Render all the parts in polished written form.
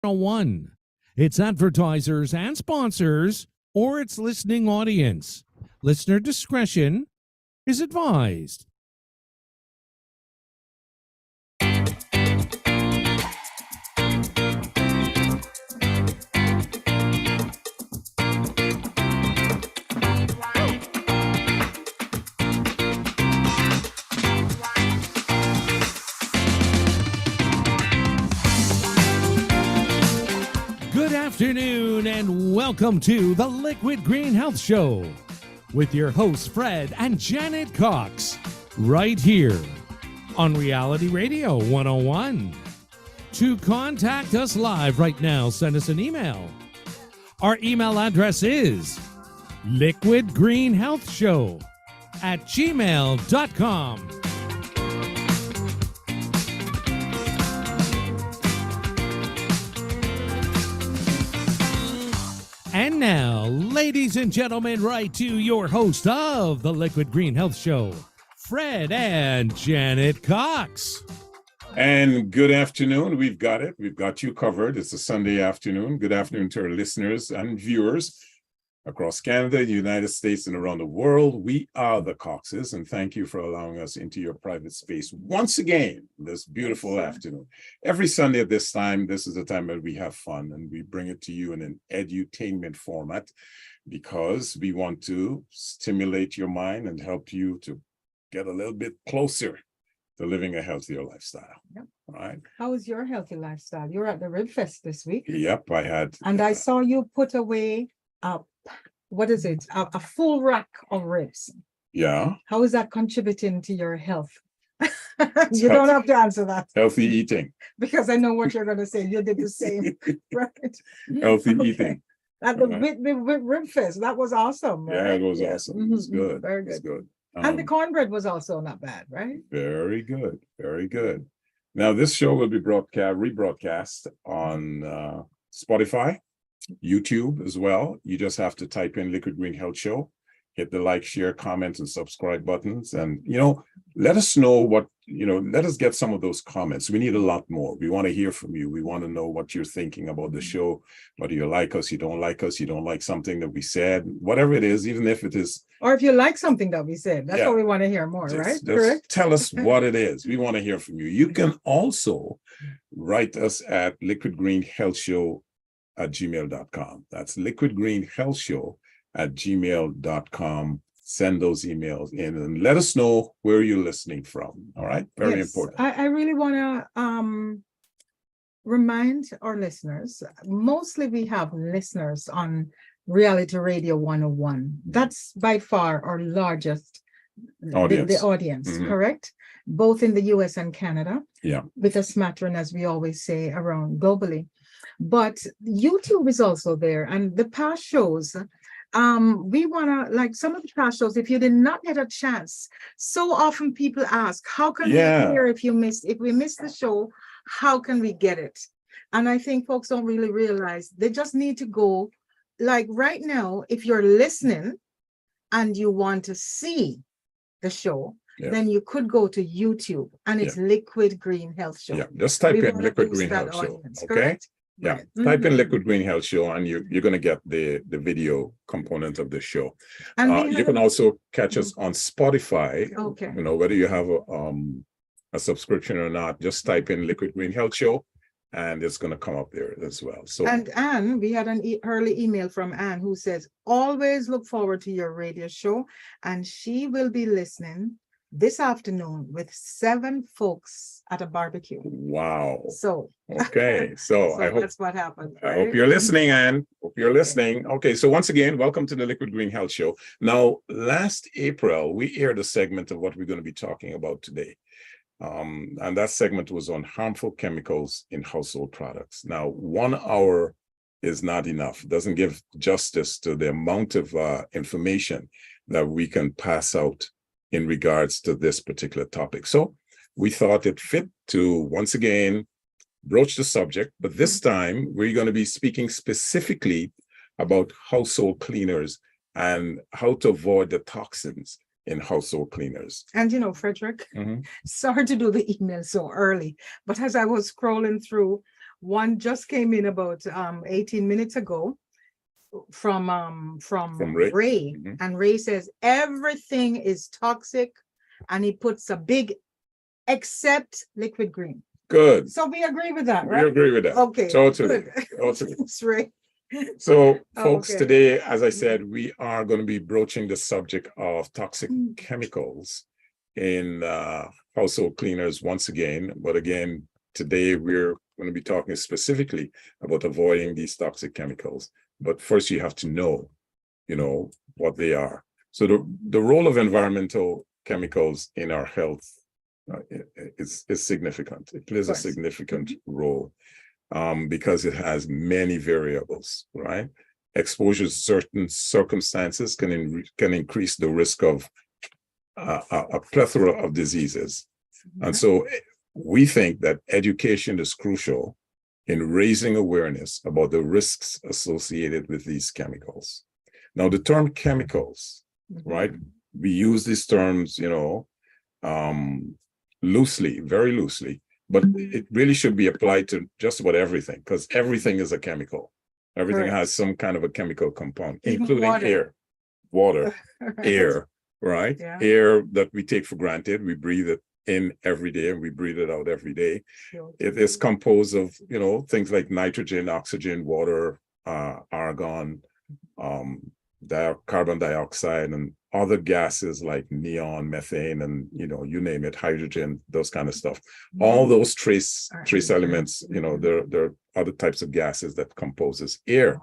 101, its advertisers and sponsors, or its listening audience. Listener discretion is advised. Good afternoon and welcome to the Liquid Green Health Show with your hosts Fred and Janet Cox right here on Reality Radio 101. To contact us live right now, send us an email. Our email address is liquidgreenhealthshow@gmail.com. And now, ladies and gentlemen, right to your host of the Liquid Green Health Show, Fred and Janet Cox. And good afternoon. We've got it. We've got you covered. It's a Sunday afternoon. Good afternoon to our listeners and viewers across Canada, the United States, and around the world. We are the Coxes, and thank you for allowing us into your private space once again this beautiful afternoon. Every Sunday at this time, this is the time that we have fun, and we bring it to you in an edutainment format because we want to stimulate your mind and help you to get a little bit closer to living a healthier lifestyle. Yep. All right. How was your healthy lifestyle? You were at the Rib Fest this week. Yep, I had. And I saw you put away a full rack of ribs. Yeah. How is that contributing to your health? You don't have to answer that. Healthy eating. Because I know what you're going to say. You did the same, right? Healthy eating. At the Rib Fest, that was awesome. Right? Yeah, it was awesome. It was good. Very good. It was good. And the cornbread was also not bad, right? Very good. Very good. Now, this show will be rebroadcast on Spotify, YouTube as well. You just have to type in Liquid Green Health Show, hit the like, share, comment, and subscribe buttons. And, let us know let us get some of those comments. We need a lot more. We want to hear from you. We want to know what you're thinking about the show, whether you like us, you don't like us, you don't like something that we said, whatever it is, even if it is. Or if you like something that we said, that's what we want to hear more, right? Correct? Tell us what it is. We want to hear from you. You can also write us at liquidgreenhealthshow@gmail.com. That's liquidgreenhealthshow@gmail.com. Send those emails in and let us know where you're listening from. All right. Very important. I really want to remind our listeners, mostly we have listeners on Reality Radio 101. That's by far our largest audience, the audience, correct? Both in the US and Canada. Yeah. With a smattering, as we always say, around globally. But YouTube is also there. And the past shows, we want to, like some of the past shows, if you did not get a chance, so often people ask, how can we hear if we missed the show, how can we get it? And I think folks don't really realize they just need to go, like right now, if you're listening and you want to see the show, then you could go to YouTube and it's Liquid Green Health Show. Yeah, just type in Liquid Green Health Show. Okay. Correct? Yeah, type in Liquid Green Health Show and you're going to get the video component of the show. And you can also catch us on Spotify. Okay. Whether you have a subscription or not, just type in Liquid Green Health Show and it's going to come up there as well. So and Anne, we had an early email from Anne who says, always look forward to your radio show, and she will be listening this afternoon with 7 folks at a barbecue. Wow. So okay. So I hope that's what happened. Right? I hope you're listening, Anne. Hope you're listening. Okay. So once again, welcome to the Liquid Green Health Show. Now, last April, we aired a segment of what we're going to be talking about today. And that segment was on harmful chemicals in household products. Now, 1 hour is not enough. It doesn't give justice to the amount of information that we can pass out in regards to this particular topic. So we thought it fit to, once again, broach the subject, but this time we're going to be speaking specifically about household cleaners and how to avoid the toxins in household cleaners. And Frederick, sorry to do the email so early, but as I was scrolling through, One just came in about 18 minutes ago from Ray. Ray. Mhm. And Ray says everything is toxic, and he puts a big except liquid green. Good. So we agree with that, We right? agree with that. Okay. Totally. Good. Totally. Thanks, Ray. So, folks, Okay. today, as I said, we are going to be broaching the subject of toxic chemicals in household cleaners once again. But again, today we're going to be talking specifically about avoiding these toxic chemicals. But first, you have to know, what they are. So the role of environmental chemicals in our health is significant. It plays a significant role. Because it has many variables, right? Exposure to certain circumstances can increase the risk of a plethora of diseases. And so we think that education is crucial in raising awareness about the risks associated with these chemicals. Now, the term chemicals, right? We use these terms, loosely, very loosely. But it really should be applied to just about everything, because everything is a chemical. Everything has some kind of a chemical compound, including air, water, air, right? Yeah. Air that we take for granted. We breathe it in every day and we breathe it out every day. It is composed of, things like nitrogen, oxygen, water, argon, carbon dioxide, and other gases like neon, methane, and you name it, hydrogen, those kind of stuff. All those trace elements, there are other types of gases that composes air.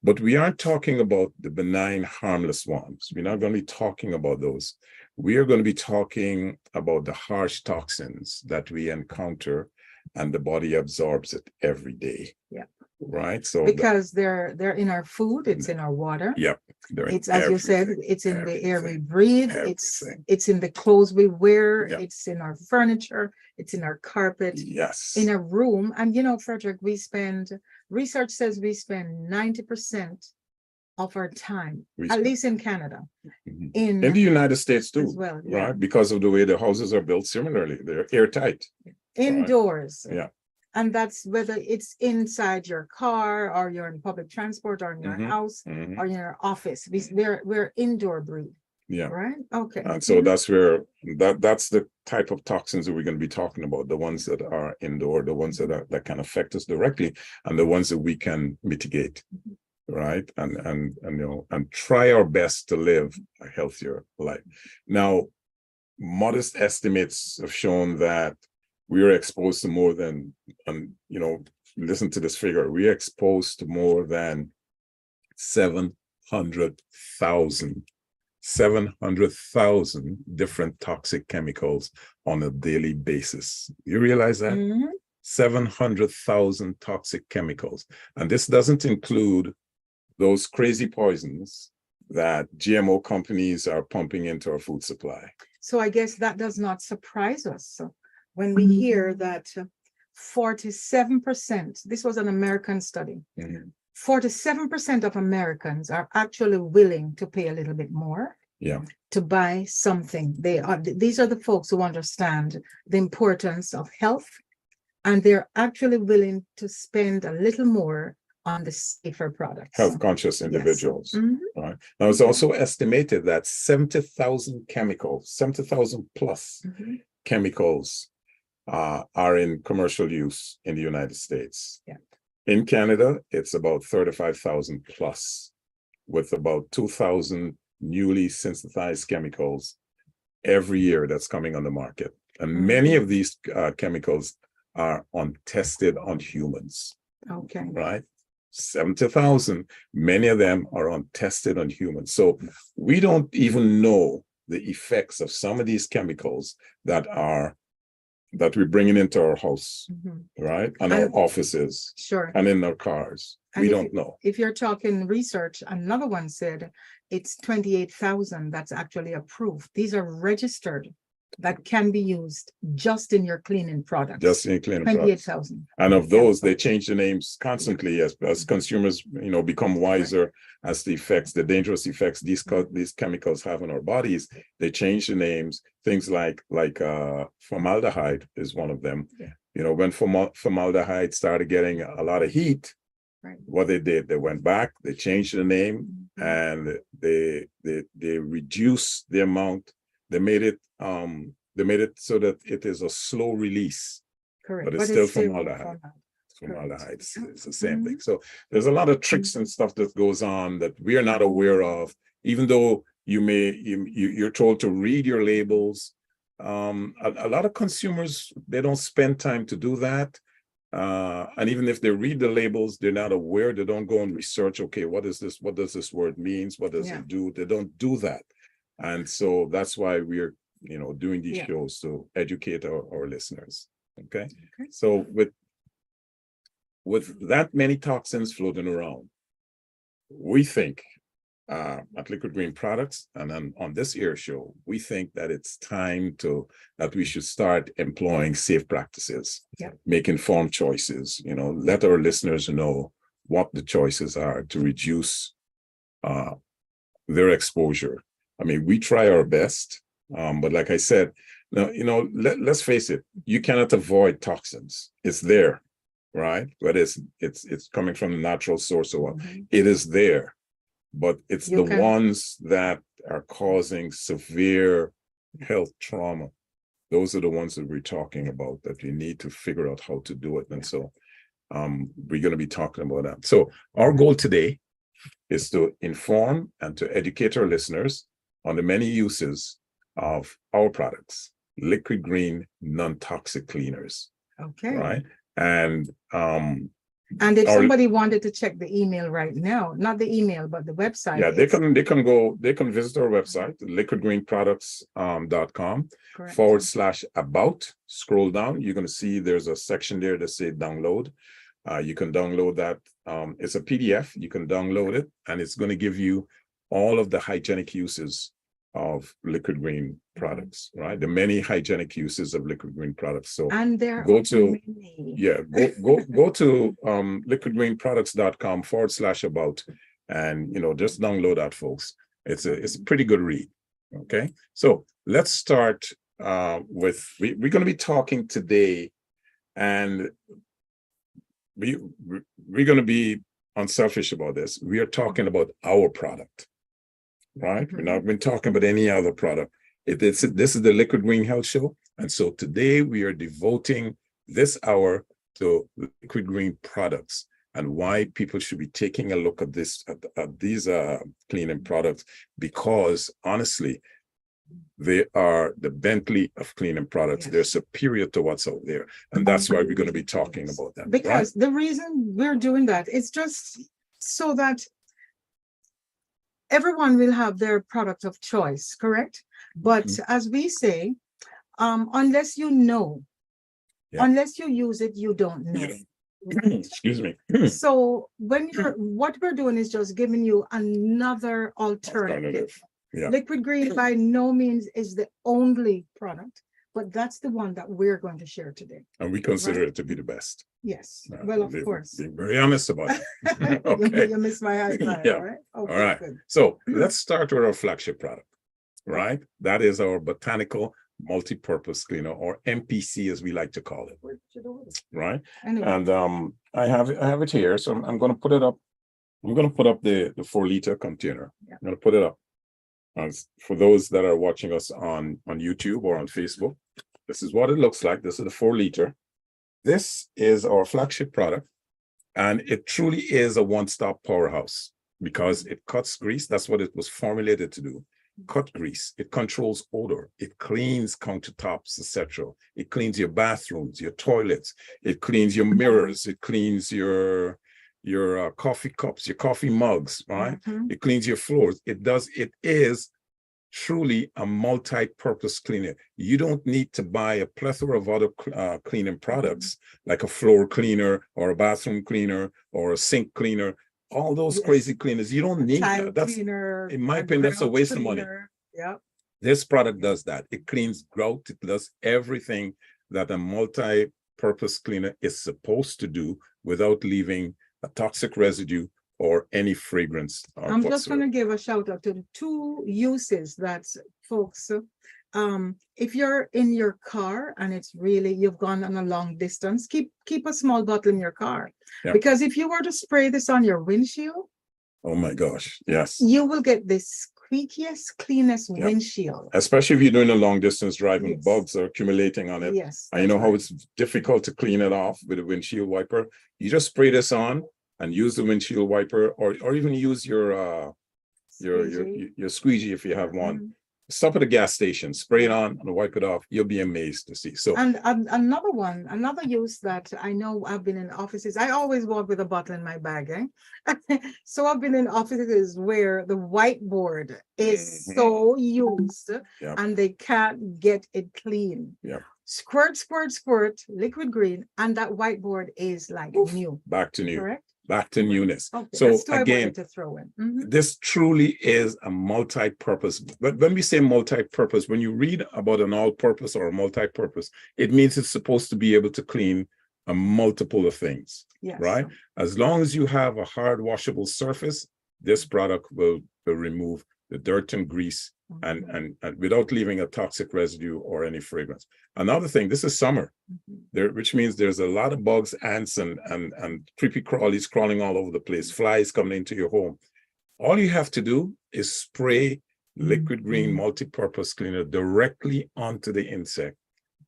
But we aren't talking about the benign, harmless ones. We're not going to be talking about those. We are going to be talking about the harsh toxins that we encounter and the body absorbs it every day. Yeah. Right. So because they're in our food, it's in our water. Yep. It's, as you said, it's in the air we breathe, it's in the clothes we wear, it's in our furniture, it's in our carpet, in a room. And Frederick, research says we spend 90% of our time, at least in Canada. In the United States too, as well, right? Because of the way the houses are built, similarly, they're airtight. Indoors. Right? Yeah. And that's whether it's inside your car or you're in public transport or in your house or in your office. We're indoor breed. Yeah. Right. Okay. And so that's where that's the type of toxins that we're going to be talking about. The ones that are indoor, the ones that can affect us directly, and the ones that we can mitigate. Right. And try our best to live a healthier life. Now, modest estimates have shown that we are exposed to more than, listen to this figure, we are exposed to more than 700,000 different toxic chemicals on a daily basis. You realize that? 700,000 toxic chemicals. And this doesn't include those crazy poisons that GMO companies are pumping into our food supply. So I guess that does not surprise us. When we hear that 47%, this was an American study, 47% of Americans are actually willing to pay a little bit more to buy something. These are the folks who understand the importance of health, and they're actually willing to spend a little more on the safer products. Health conscious individuals. Right. Now, it's also estimated that 70,000 plus chemicals are in commercial use in the United States. Yeah. In Canada, it's about 35,000 plus, with about 2,000 newly synthesized chemicals every year that's coming on the market. And many of these chemicals are untested on humans. Okay. Right? 70,000, many of them are untested on humans. So we don't even know the effects of some of these chemicals that we're bringing into our house, right? And our offices, and in our cars. We don't know. If you're talking research, another one said it's 28,000 that's actually approved. These are registered that can be used just in your cleaning products. Just in cleaning 28,000. And of those, they change the names constantly as consumers, become wiser as the effects, the dangerous effects these chemicals have on our bodies. They change the names. Things like formaldehyde is one of them. when formaldehyde started getting a lot of heat, Right. what they did, they went back, they changed the name, and they reduced the amount. They made it so that it is a slow release, Correct. but it's still formaldehyde. Formaldehyde. It's the same thing. So there's a lot of tricks and stuff that goes on that we are not aware of, even though you're told to read your labels. A lot of consumers, they don't spend time to do that. And even if they read the labels, they're not aware. They don't go and research, okay, what is this? What does this word means? What does it do? They don't do that. And so that's why we're, doing these shows to educate our listeners. Okay. So with that many toxins floating around, we think at Liquid Green Products and then on this air show, we think that it's time that we should start employing safe practices, make informed choices, let our listeners know what the choices are to reduce their exposure. I mean, we try our best, but like I said, now, let's face it, you cannot avoid toxins. It's there, right? But it's coming from the natural source, or it is there. But it's the ones that are causing severe health trauma. Those are the ones that we're talking about, that you need to figure out how to do it. And so we're going to be talking about that. So our goal today is to inform and to educate our listeners on the many uses of our products, Liquid Green non-toxic cleaners. Okay. Right. And if somebody wanted to check the email right now, not the email, but the website. Yeah, they can visit our website, liquidgreenproducts.com /about. Scroll down. You're going to see there's a section there that says download. You can download that. It's a PDF. You can download it, and it's going to give you all of the hygienic uses of Liquid Green products, right? The many hygienic uses of Liquid Green products. So and there go are to many. go to liquidgreenproducts.com /about, and just download that, folks. It's a pretty good read. Okay, so let's start with we're going to be talking today, and we're going to be unselfish about this. We are talking about our product. Right? We're not been talking about any other product. This is the Liquid Green Health Show. And so today we are devoting this hour to Liquid Green products and why people should be taking a look at these cleaning products, because honestly, they are the Bentley of cleaning products. They're superior to what's out there. And that's why we're going to be talking about them. Because the reason we're doing that is just so that everyone will have their product of choice, correct? But as we say, unless you know, unless you use it, you don't know. Excuse me. So what we're doing is just giving you another alternative. Liquid Green by no means is the only product, but that's the one that we're going to share today. And we consider it to be the best. Yes. Well, of course. Being very honest about it. Okay. You missed my high five, right? Okay, all right. Good. So let's start with our flagship product, right? That is our botanical multi-purpose cleaner, or MPC as we like to call it. Right. Anyway. And I have it here. So I'm going to put it up. I'm going to put up the 4-liter container. I'm going to put it up. For those that are watching us on YouTube or on Facebook, this is what it looks like. This is the 4-liter. This is our flagship product, and it truly is a one-stop powerhouse because it cuts grease. That's what it was formulated to do. Cut grease. It controls odor. It cleans countertops, etc. It cleans your bathrooms, your toilets. It cleans your mirrors. It cleans your coffee cups, your coffee mugs, right? It cleans your floors. It is truly a multi-purpose cleaner. You don't need to buy a plethora of other cleaning products like a floor cleaner or a bathroom cleaner or a sink cleaner. All those crazy cleaners, you don't need that. That's, in my opinion, that's a waste of money. Yep. This product does that. It cleans grout. It does everything that a multi-purpose cleaner is supposed to do without leaving a toxic residue or any fragrance. I'm just going to give a shout out to the 2 uses that folks if you're in your car and it's really, you've gone on a long distance, keep a small bottle in your car. Yeah. Because if you were to spray this on your windshield, Oh my gosh, yes. you will get this squeakiest, cleanest Yeah. windshield. Especially if you're doing a long distance drive and Yes. bugs are accumulating on it. Yes. And you know that's how right. it's difficult to clean it off with a windshield wiper. You just spray this on and use the windshield wiper, or even use your squeegee if you have one. Mhm. Stop at a gas station, spray it on and wipe it off. You'll be amazed to see. So And another use that I know, I've been in offices, I always walk with a bottle in my bag, eh? So I've been in offices where the whiteboard is so used Yeah. and they can't get it clean. Yeah. Squirt, squirt, squirt, liquid green, and that whiteboard is like new. back to new, Correct? back to newness. Okay, So that's what I again, wanted to throw in. Mhm. this truly is a multi-purpose. But when we say multi-purpose, when you read about an all-purpose or a multi-purpose, it means it's supposed to be able to clean a multiple of things, Yes. right? As long as you have a hard washable surface, this product will remove the dirt and grease and without leaving a toxic residue or any fragrance. Another thing, this is summer, which means there's a lot of bugs, ants, and creepy crawlies crawling all over the place, flies coming into your home. All you have to do is spray liquid green multi-purpose cleaner directly onto the insect,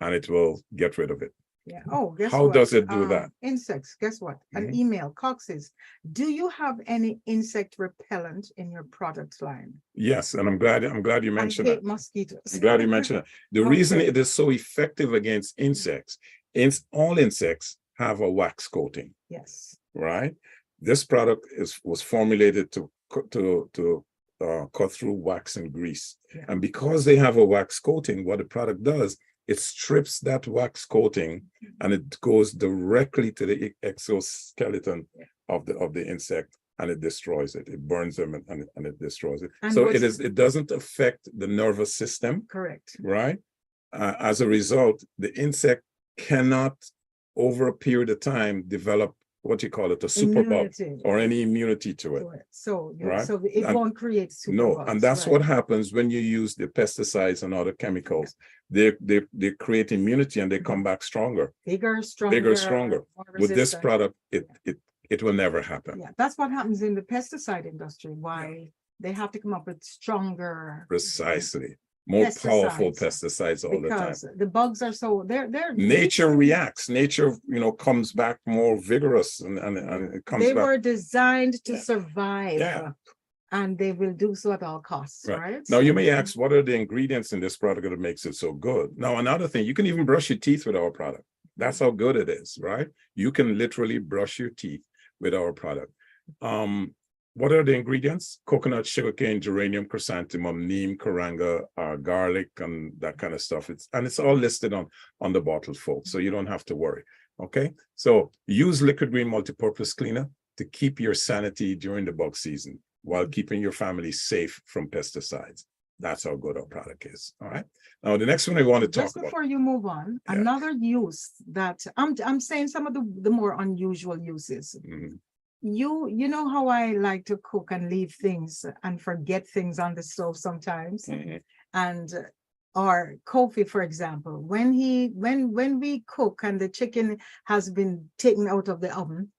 and it will get rid of it. Yeah. Oh, guess How what? does it do that? Insects. Guess what? An Mhm. email, Coxes. Do you have any insect repellent in your product line? Yes, and I'm glad you mentioned I that. hate mosquitoes. I'm glad you mentioned that. The Okay. reason it is so effective against insects is all insects have a wax coating, Yes. right? This product was formulated to cut through wax and grease. Yeah. And because they have a wax coating, what the product does, it strips that wax coating and it goes directly to the exoskeleton of the insect, and it destroys it. It burns them and it destroys it. And So what's- it doesn't affect the nervous system, Correct. right? As a result, the insect cannot, over a period of time, develop what you call it, a superbug Immunity or any immunity to it. to it. So, right? so it And- won't create super No, bugs, and that's right. what happens when you use the pesticides and other chemicals. They create immunity and they come back stronger, Bigger, stronger. More With this resistant. product, it will never happen. Yeah, that's what happens in the pesticide industry. Why they have to come up with stronger. Precisely. More powerful pesticides all the time. Because the bugs are so they're Nature reacts. Nature, comes back more vigorous and it comes they back. were designed to Yeah. survive. Yeah. And they will do so at all costs, right? Now you may ask, what are the ingredients in this product that makes it so good? Now, another thing, you can even brush your teeth with our product. That's how good it is, right? You can literally brush your teeth with our product. What are the ingredients? Coconut, sugarcane, geranium, chrysanthemum, neem, karanga, garlic, and that kind of stuff. It's all listed on the bottle, folks, so you don't have to worry. Okay, so use Liquid Green Multipurpose Cleaner to keep your sanity during the bug season while keeping your family safe from pesticides. That's how good our product is. All right. Now, the next one I want to talk Just about. before you move on, Yeah. another use that I'm saying some of the more unusual uses. Mhm. You know how I like to cook and leave things and forget things on the stove sometimes. Mhm. And or Kofi, for example, when we cook and the chicken has been taken out of the oven,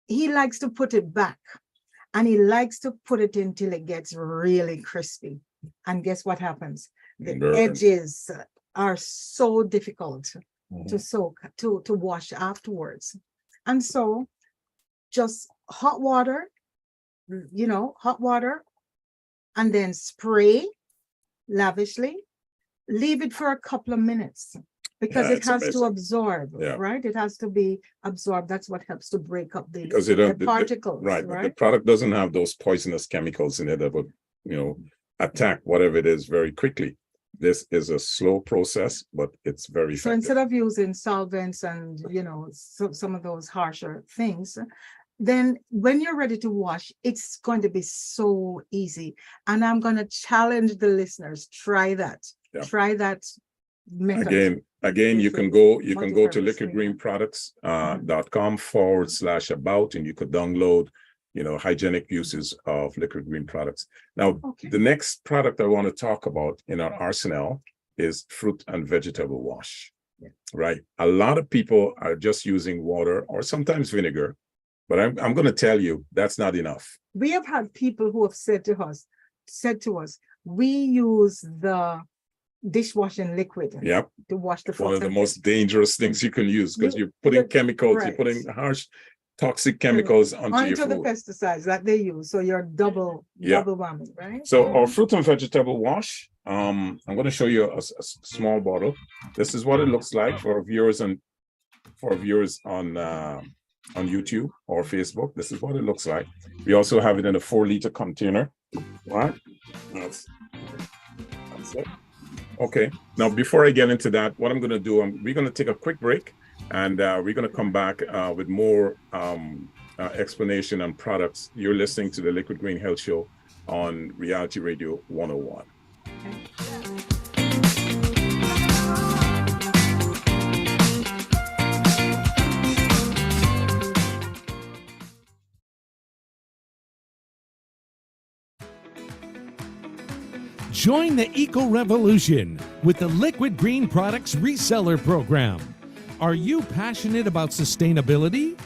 he likes to put it back. And he likes to put it until it gets really crispy. And guess what happens? The Burn. edges are so difficult Mhm. to soak, to wash afterwards. And so just hot water, and then spray lavishly, leave it for a couple of minutes. Because Yeah, it it's has to amazing. absorb, Yeah. right? It has to be absorbed. That's what helps to break up the Because particles, right, but the right? product doesn't have those poisonous chemicals in it that would, attack whatever it is very quickly. This is a slow process, but it's very So effective. instead of using solvents and, some of those harsher things, then when you're ready to wash, it's going to be so easy. And I'm going to challenge the listeners, try that. Yeah. Try that method. Again, you This can is go to multi-purpose liquidgreenproducts.com/about, and you could download, hygienic uses of Liquid Green products. Now, Okay. the next product I want to talk about in our arsenal is fruit and vegetable wash, right? A lot of people are just using water or sometimes vinegar, but I'm going to tell you that's not enough. We have had people who have said to us, we use the dishwashing liquid Yep. to wash the fruit. One of the most dangerous things you can use, because you're putting chemicals, right. you're putting harsh toxic chemicals onto your food. The pesticides that they use. So you're double whammy, right? So our fruit and vegetable wash, I'm going to show you a small bottle. This is what it looks like for viewers on YouTube or Facebook. This is what it looks like. We also have it in a 4-liter container. Right? That's it. Okay. Now, before I get into that, what I'm going to do, we're going to take a quick break, and we're going to come back with more explanation on products. You're listening to the Liquid Green Health Show on Reality Radio 101. Join the eco revolution with the Liquid Green Products Reseller Program. Are you passionate about sustainability?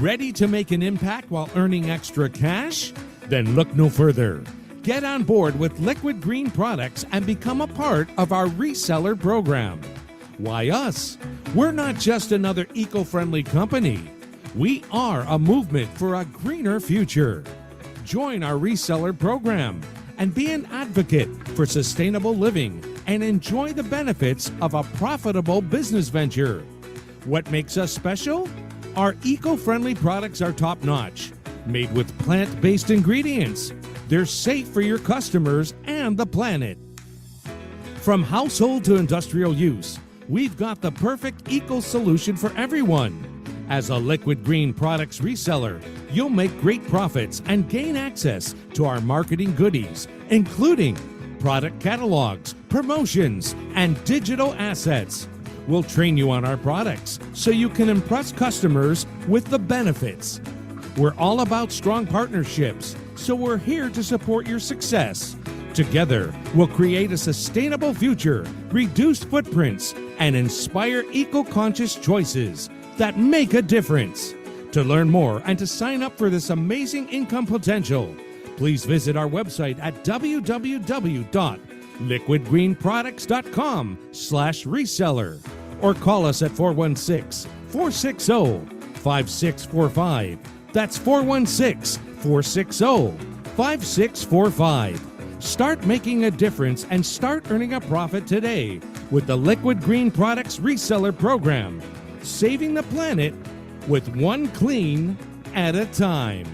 Ready to make an impact while earning extra cash? Then look no further. Get on board with Liquid Green Products and become a part of our reseller program. Why us? We're not just another eco-friendly company. We are a movement for a greener future. Join our reseller program and be an advocate for sustainable living and enjoy the benefits of a profitable business venture. What makes us special? Our eco-friendly products are top-notch, made with plant-based ingredients. They're safe for your customers and the planet. From household to industrial use, we've got the perfect eco-solution for everyone. As a Liquid Green Products reseller, you'll make great profits and gain access to our marketing goodies, including product catalogs, promotions, and digital assets. We'll train you on our products so you can impress customers with the benefits. We're all about strong partnerships, so we're here to support your success. Together, we'll create a sustainable future, reduce footprints, and inspire eco-conscious choices that make a difference. To learn more and to sign up for this amazing income potential, please visit our website at www.liquidgreenproducts.com/reseller or call us at 416-460-5645. That's 416-460-5645. Start making a difference and start earning a profit today with the Liquid Green Products Reseller Program, saving the planet with one clean at a time.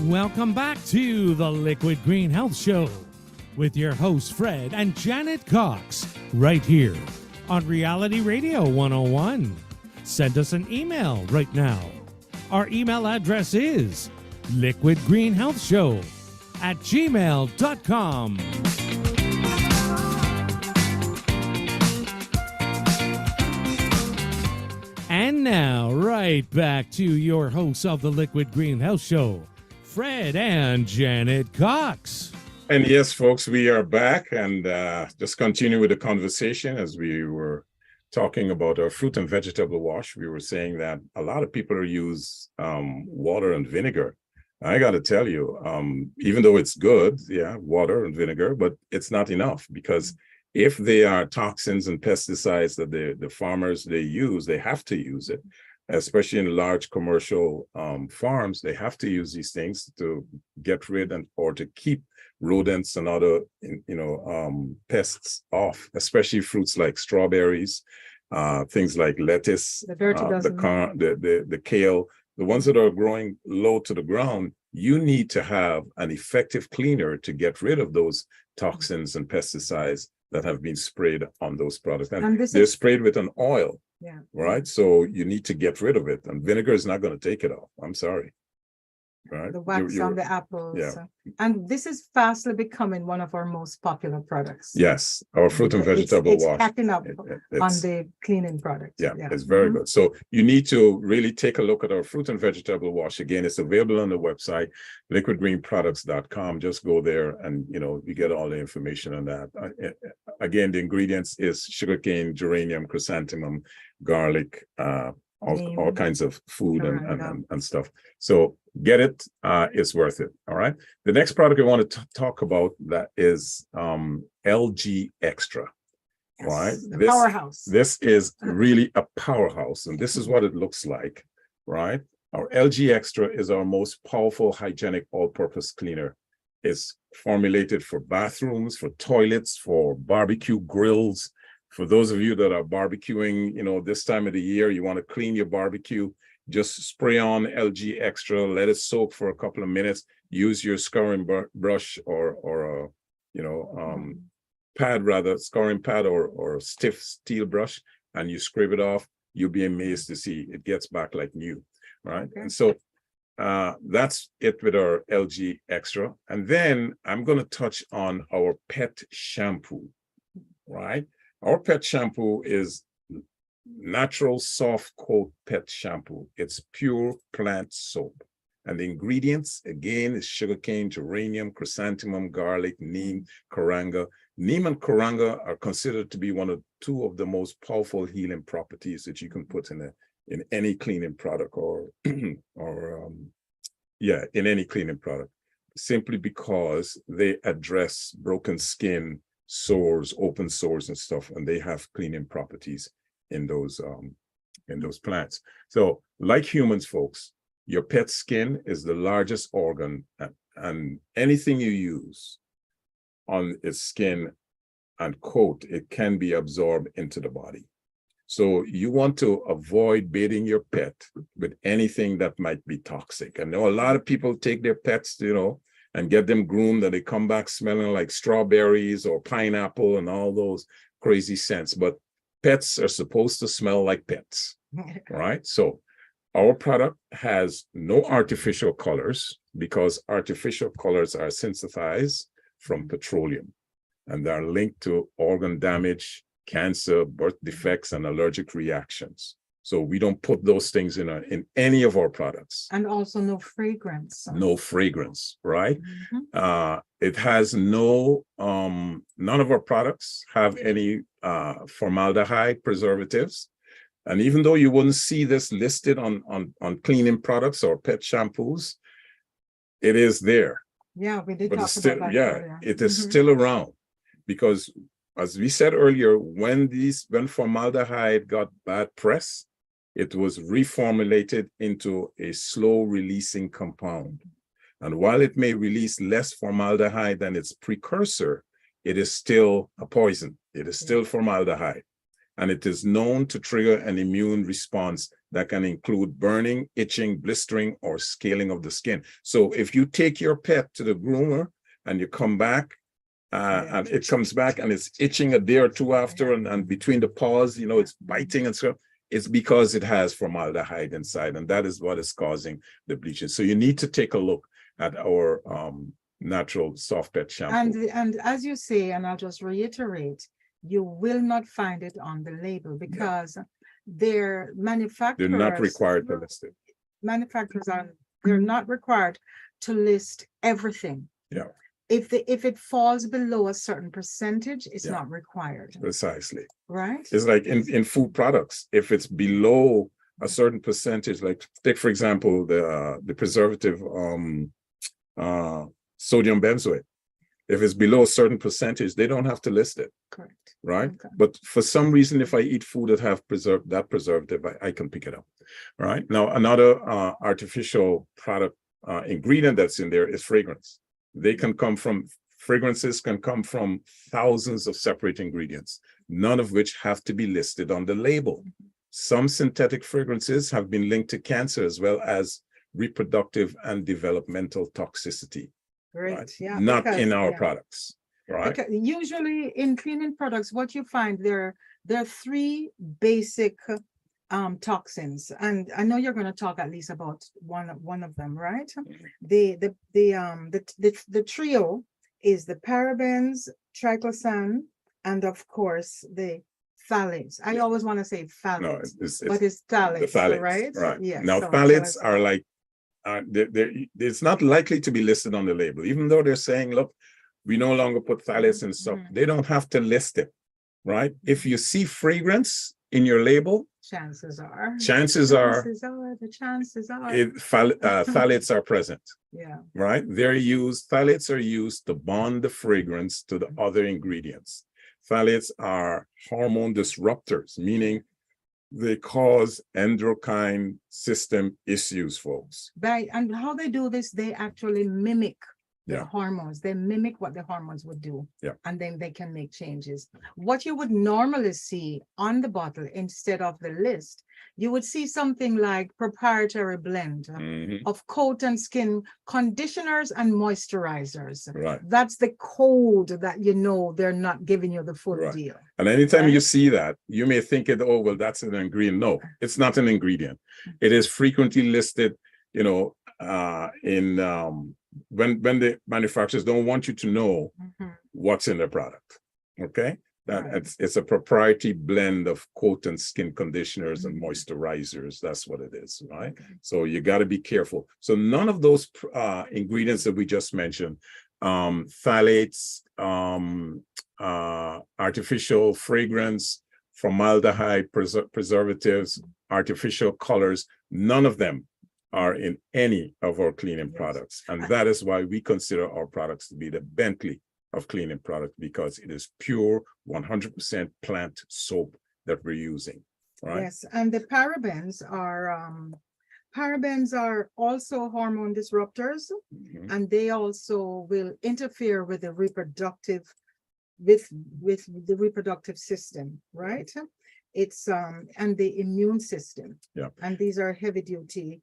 Welcome back to the Liquid Green Health Show with your hosts Fred and Janet Cox, right here on Reality Radio 101. Send us an email right now. Our email address is liquidgreenhealthshow@gmail.com. And now, right back to your hosts of the Liquid Green Health Show, Fred and Janet Cox. And yes, folks, we are back and just continue with the conversation as we were talking about our fruit and vegetable wash. We were saying that a lot of people use water and vinegar. I got to tell you, even though it's good, water and vinegar, but it's not enough, because if they are toxins and pesticides that the farmers they use, they have to use it. Especially in large commercial farms, they have to use these things to get rid or to keep rodents and other, pests off. Especially fruits like strawberries, things like lettuce, the kale, the ones that are growing low to the ground. You need to have an effective cleaner to get rid of those toxins and pesticides that have been sprayed on those products, and they're sprayed with an oil. Yeah. Right. So you need to get rid of it. And vinegar is not going to take it off. I'm sorry. right? The wax on the apples. yeah. And this is fastly becoming one of our most popular products. Yes, our fruit and vegetable It's wash. catching up on It's, the cleaning products. yeah, it's very good. So you need to really take a look at our fruit and vegetable wash. Again, it's available on the website, liquidgreenproducts.com. Just go there and, you get all the information on that. Again, the ingredients is sugarcane, geranium, chrysanthemum, garlic, all kinds of food and stuff. So get it, it's worth it. All right. The next product I want to talk about that is LG Extra. Yes, right? The powerhouse. This is really a powerhouse, and this is what it looks like, right? Our LG Extra is our most powerful hygienic all-purpose cleaner. It's formulated for bathrooms, for toilets, for barbecue grills. For those of you that are barbecuing, this time of the year, you want to clean your barbecue, just spray on LG Extra, let it soak for a couple of minutes, use your scouring brush or scouring pad or stiff steel brush, and you scrape it off. You'll be amazed to see it gets back like new, right? Okay. And so that's it with our LG Extra. And then I'm going to touch on our pet shampoo, right? Our pet shampoo is natural soft coat pet shampoo. It's pure plant soap. And the ingredients, again, is sugarcane, geranium, chrysanthemum, garlic, neem, karanga. Neem and karanga are considered to be two of the most powerful healing properties that you can put in any cleaning product in any cleaning product, simply because they address broken skin, sores, open sores and stuff, and they have cleaning properties in those plants. So like humans, folks, your pet's skin is the largest organ, and anything you use on its skin and coat, it can be absorbed into the body. So you want to avoid bathing your pet with anything that might be toxic. I know a lot of people take their pets, and get them groomed, and they come back smelling like strawberries or pineapple and all those crazy scents. But pets are supposed to smell like pets, right? So our product has no artificial colors, because artificial colors are synthesized from petroleum, and they're linked to organ damage, cancer, birth defects, and allergic reactions. So we don't put those things in any of our products. And also no fragrance. No fragrance, right? It has none of our products have any formaldehyde preservatives. And even though you wouldn't see this listed on cleaning products or pet shampoos, it is there. Yeah, we did but talk it's still, about that earlier. It is still around, because as we said earlier, when formaldehyde got bad press, it was reformulated into a slow releasing compound. And while it may release less formaldehyde than its precursor, it is still a poison. It is still formaldehyde. And it is known to trigger an immune response that can include burning, itching, blistering, or scaling of the skin. So if you take your pet to the groomer and you come back, and it comes back and it's itching a day or two after, and between the paws, it's biting and stuff, it's because it has formaldehyde inside, and that is what is causing the bleaching. So you need to take a look at our natural soft pet shampoo. And as you say, and I'll just reiterate, you will not find it on the label, because they're not required to list it. Manufacturers they're not required to list everything. Yeah. If it falls below a certain percentage, it's not required. Precisely. Right. It's like in food products, if it's below a certain percentage, like take for example the preservative sodium benzoate. If it's below a certain percentage, they don't have to list it. Correct. Right. Okay. But for some reason, if I eat food that have preservative, I can pick it up. Right. Now, another artificial product ingredient that's in there is fragrance. Fragrances can come from thousands of separate ingredients, none of which have to be listed on the label. Some synthetic fragrances have been linked to cancer as well as reproductive and developmental toxicity. Great. Right? Yeah. Not in our products. Right. Because usually in cleaning products, what you find there are three basic toxins, and I know you're going to talk at least about one of them, right? The trio is the parabens, triclosan, and of course the phthalates. I always want to say No, phthalates, it's but it's phthalates, the phthalates, right? right? Yes. Now, so phthalates us are about- like, it's not likely to be listed on the label, even though they're saying, look, we no longer put phthalates in stuff. Mhm. They don't have to list it, right? If you see fragrance in your label, chances are the chances are phthalates are present, yeah. right? Phthalates are used to bond the fragrance to the other ingredients. Phthalates are hormone disruptors, meaning they cause endocrine system issues, folks. And how they do this, they actually mimic the Yeah. hormones. They mimic what the hormones would do. Yeah. And then they can make changes. What you would normally see on the bottle instead of the list, you would see something like proprietary blend Mhm. of coat and skin conditioners and moisturizers. Right. That's the code that you know they're not giving you the full Right. deal. And anytime you Right. see that, you may think it, oh, well, that's an ingredient. No, it's not an ingredient. It is frequently listed, you know, in when the manufacturers don't want you to know Mhm. what's in the product. Okay. That Right. it's a proprietary blend of coat and skin conditioners and Mhm. moisturizers. That's what it is, right? Okay. So you got to be careful. So none of those ingredients that we just mentioned, phthalates, artificial fragrance, formaldehyde, preservatives, artificial colors, none of them are in any of our cleaning Yes. products. And that is why we consider our products to be the Bentley of cleaning product, because it is pure 100% plant soap that we're using, right? Yes, and the parabens are also hormone disruptors, Mhm. and they also will interfere with the reproductive system, right? It's and the immune system. Yeah. And these are heavy duty.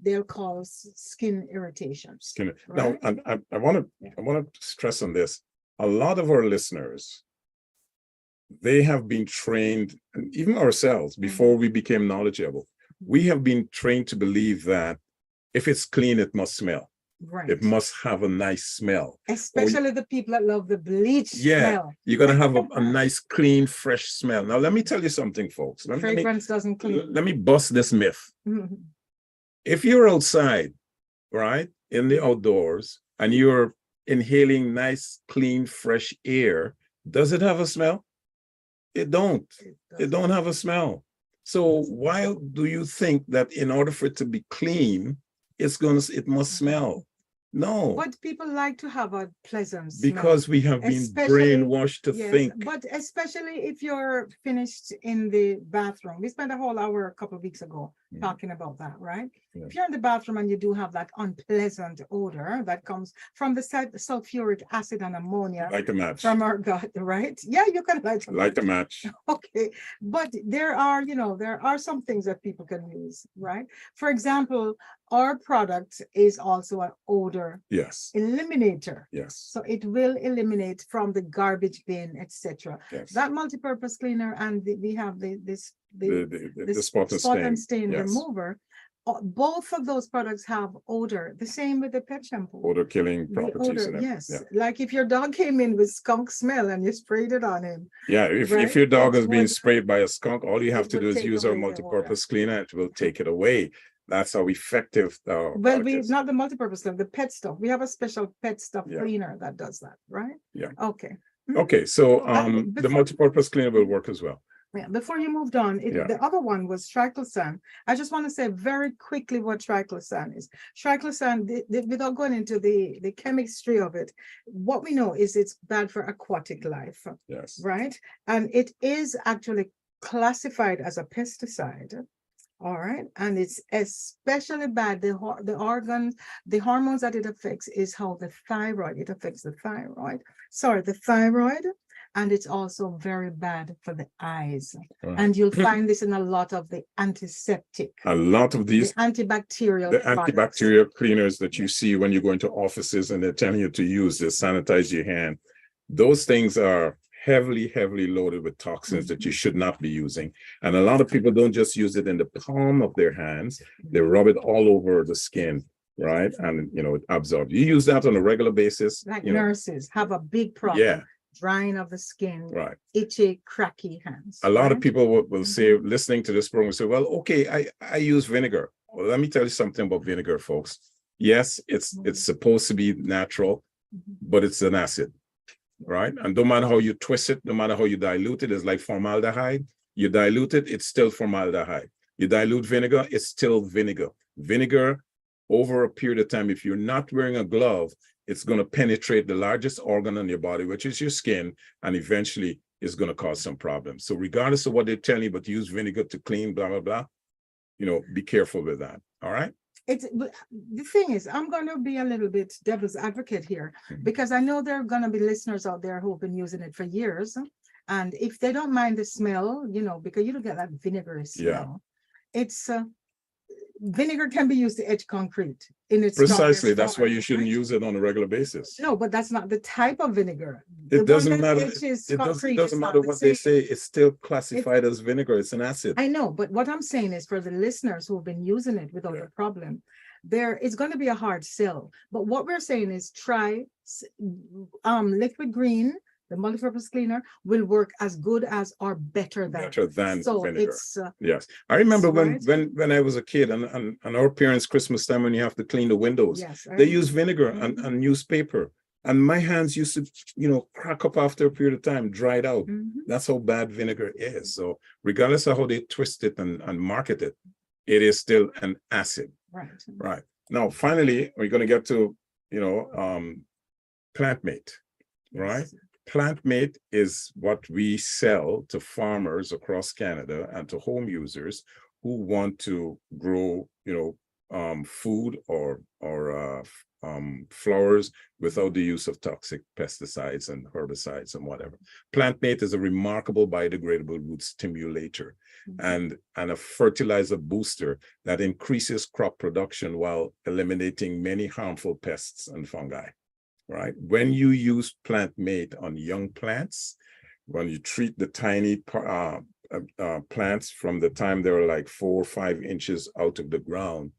They'll cause skin irritations. Now, right? and I want to stress on this. A lot of our listeners, they have been trained, and even ourselves, before we became knowledgeable, we have been trained to believe that if it's clean, it must smell. Right. It must have a nice smell. Especially the people that love the bleach Yeah, smell. you're gonna have a nice, clean, fresh smell. Now, let me tell you something, folks. Fragrance doesn't clean. Let me bust this myth. Mhm. If you're outside, right, in the outdoors, and you're inhaling nice, clean, fresh air, does it have a smell? It don't. It don't have a smell. So why do you think that in order for it to be clean, it must smell? No, But people like to have a pleasant smell. because we have been Especially- brainwashed to Yes, think. but especially if you're finished in the bathroom. We spent a whole hour a couple of weeks ago Mhm. talking about that, right? Yeah. If you're in the bathroom and you do have that unpleasant odor that comes from the sulfuric acid and ammonia Light a match. from our gut, right? Yeah, you can Light a match. Okay, but there are some things that people can use, right? For example, our product is also an odor Yes. eliminator. Yes. So it will eliminate from the garbage bin, etc. Yes. That multi-purpose cleaner, and we have the spot and stain. Yes. remover. Both of those products have odor. The same with the pet shampoo. Odor killing The properties. odor, in it. yes. Yeah. Like if your dog came in with skunk smell and you sprayed it on him. Yeah, if Right? your dog It is being would- sprayed by a skunk, all you have it to will do is take use our away the multi-purpose cleaner. It will take it away. That's how effective our Well, product we is. not the multi-purpose stuff, the pet stuff. We have a special pet stuff Yeah. cleaner that does that, right? Yeah. Okay. Okay, so the before- multi-purpose cleaner will work as well. Yeah, before you moved on, Yeah. the other one was triclosan. I just want to say very quickly what triclosan is. Triclosan, without going into the chemistry of it, what we know is it's bad for aquatic life, Yes. right? And it is actually classified as a pesticide. All right, and it's especially bad. The hormones that it affects is how it affects the thyroid. Sorry, the thyroid. And it's also very bad for the eyes. Right. And you'll find this in a lot of the antiseptic, A lot of these, the antibacterial the products. antibacterial cleaners that you see when you go into offices and they're telling you to use this, sanitize your hand. Those things are heavily loaded with toxins that you should not be using. And a lot of people don't just use it in the palm of their hands, they rub it all over the skin, right? And, it absorbs. You use that on a regular basis. Like nurses have a big problem. Yeah. Drying of the skin, right? Itchy, cracky hands. A lot of people will say, listening to this program, say, well, okay, I use vinegar. Well, let me tell you something about vinegar, folks. Yes, it's supposed to be natural, but it's an acid, right? And no matter how you twist it, no matter how you dilute it, it's like formaldehyde. You dilute it, it's still formaldehyde. You dilute vinegar, it's still vinegar. Vinegar, over a period of time, if you're not wearing a glove, it's going to penetrate the largest organ on your body, which is your skin, and eventually it's going to cause some problems. So regardless of what they tell you, but use vinegar to clean, blah, blah, blah, be careful with that. All right? The thing is, I'm going to be a little bit devil's advocate here, because I know there are going to be listeners out there who've been using it for years. And if they don't mind the smell, because you don't get that vinegary smell, it's vinegar can be used to etch concrete in its precisely. That's why you shouldn't use it on a regular basis. No, but that's not the type of vinegar. It doesn't matter. It doesn't matter what they say. It's still classified as vinegar. It's an acid. I know, but what I'm saying is, for the listeners who've been using it without a problem, it's going to be a hard sell. But what we're saying is, try Liquid Green. The multi-purpose cleaner will work as good as or better than so vinegar. It's yes. I remember when I was a kid, and our parents' Christmas time, when you have to clean the windows, they use vinegar and newspaper. And my hands used to, crack up after a period of time, dried out. That's how bad vinegar is. So regardless of how they twist it and market it, it is still an acid. Right. Now, finally, we're going to get to, PlantMate, right? PlantMate is what we sell to farmers across Canada and to home users who want to grow, food or flowers without the use of toxic pesticides and herbicides and whatever. PlantMate is a remarkable biodegradable root stimulator and a fertilizer booster that increases crop production while eliminating many harmful pests and fungi. Right. When you use PlantMate on young plants, when you treat the tiny plants from the time they're like 4 or 5 inches out of the ground,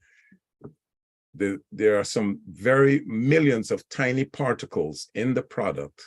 there are some very millions of tiny particles in the product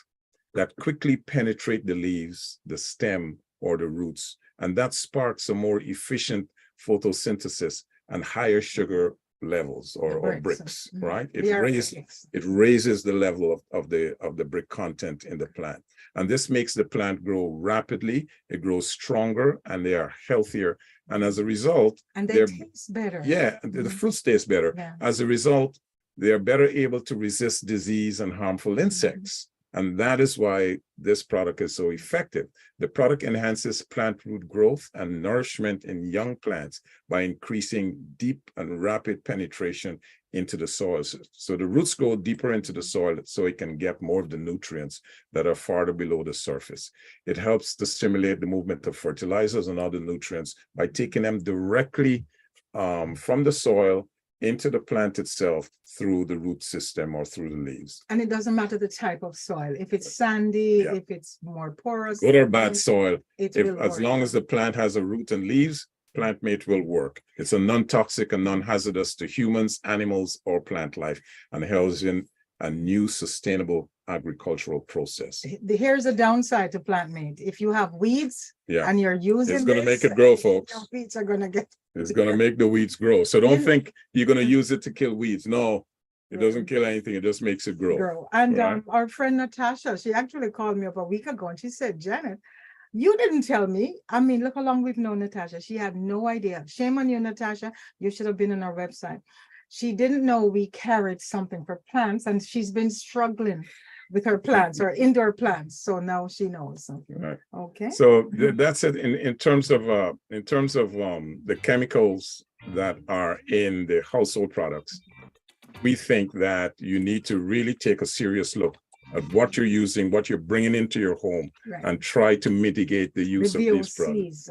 that quickly penetrate the leaves, the stem, or the roots, and that sparks a more efficient photosynthesis and higher sugar levels or bricks, right? It raises the level of the brick content in the plant, and this makes the plant grow rapidly. It grows stronger, and they are healthier, and as a result, and they taste better. Yeah, the fruit tastes better. Yeah. As a result, they are better able to resist disease and harmful insects. And that is why this product is so effective. The product enhances plant root growth and nourishment in young plants by increasing deep and rapid penetration into the soil. So the roots go deeper into the soil so it can get more of the nutrients that are farther below the surface. It helps to stimulate the movement of fertilizers and other nutrients by taking them directly from the soil into the plant itself through the root system or through the leaves. And it doesn't matter the type of soil. If it's sandy, if it's more porous. Good or bad soil, as long as the plant has a root and leaves, PlantMate will work. It's a non-toxic and non-hazardous to humans, animals, or plant life, and helps in a new sustainable agricultural process. Here's a downside to PlantMate. If you have weeds and you're using it's going to make it grow, folks. Your weeds are going to get... It's going to make the weeds grow. So don't think you're going to use it to kill weeds. No, it doesn't kill anything. It just makes it grow. And our friend Natasha, she actually called me up a week ago and she said, Janet, you didn't tell me. I mean, look how long we've known Natasha. She had no idea. Shame on you, Natasha. You should have been on our website. She didn't know we carried something for plants, and she's been struggling with her plants or indoor plants. So now she knows something. Right. Okay. So that's it in terms of the chemicals that are in the household products. We think that you need to really take a serious look at what you're using, what you're bringing into your home, and try to mitigate the use of these products.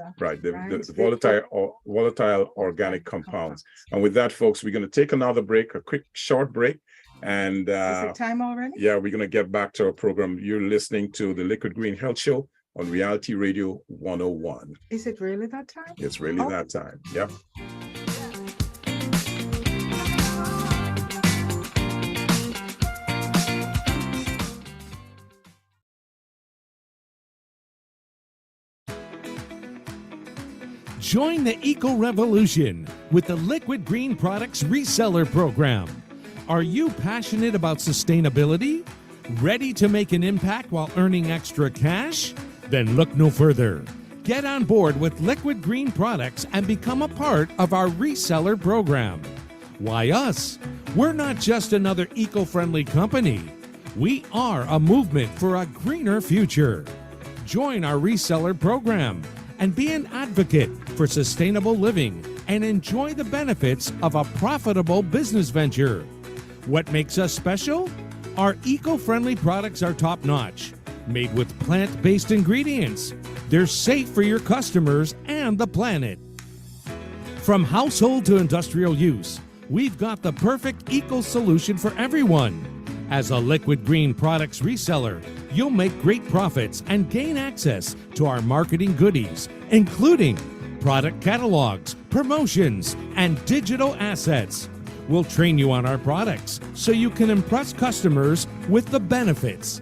The volatile organic compounds. And with that, folks, we're going to take another break, a quick short break. And Is it time already? yeah, we're going to get back to our program. You're listening to the Liquid Green Health Show on Reality Radio 101. Is it really that time? It's really that time. Yep. Join the eco revolution with the Liquid Green Products Reseller Program. Are you passionate about sustainability? Ready to make an impact while earning extra cash? Then look no further. Get on board with Liquid Green Products and become a part of our reseller program. Why us? We're not just another eco-friendly company. We are a movement for a greener future. Join our reseller program and be an advocate for sustainable living and enjoy the benefits of a profitable business venture. What makes us special? Our eco-friendly products are top-notch, made with plant-based ingredients. They're safe for your customers and the planet. From household to industrial use, we've got the perfect eco solution for everyone. As a Liquid Green Products reseller, you'll make great profits and gain access to our marketing goodies, including product catalogs, promotions, and digital assets. We'll train you on our products so you can impress customers with the benefits.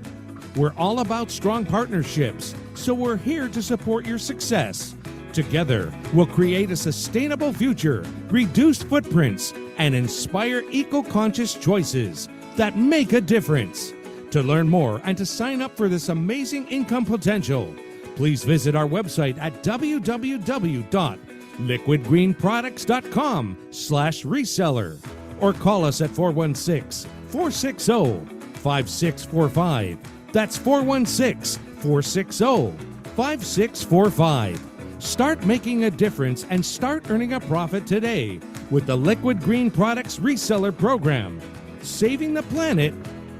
We're all about strong partnerships, so we're here to support your success. Together, we'll create a sustainable future, reduce footprints, and inspire eco-conscious choices that make a difference. To learn more and to sign up for this amazing income potential, please visit our website at www.liquidgreenproducts.com/reseller or call us at 416-460-5645. That's 416-460-5645. Start making a difference and start earning a profit today with the Liquid Green Products Reseller Program, saving the planet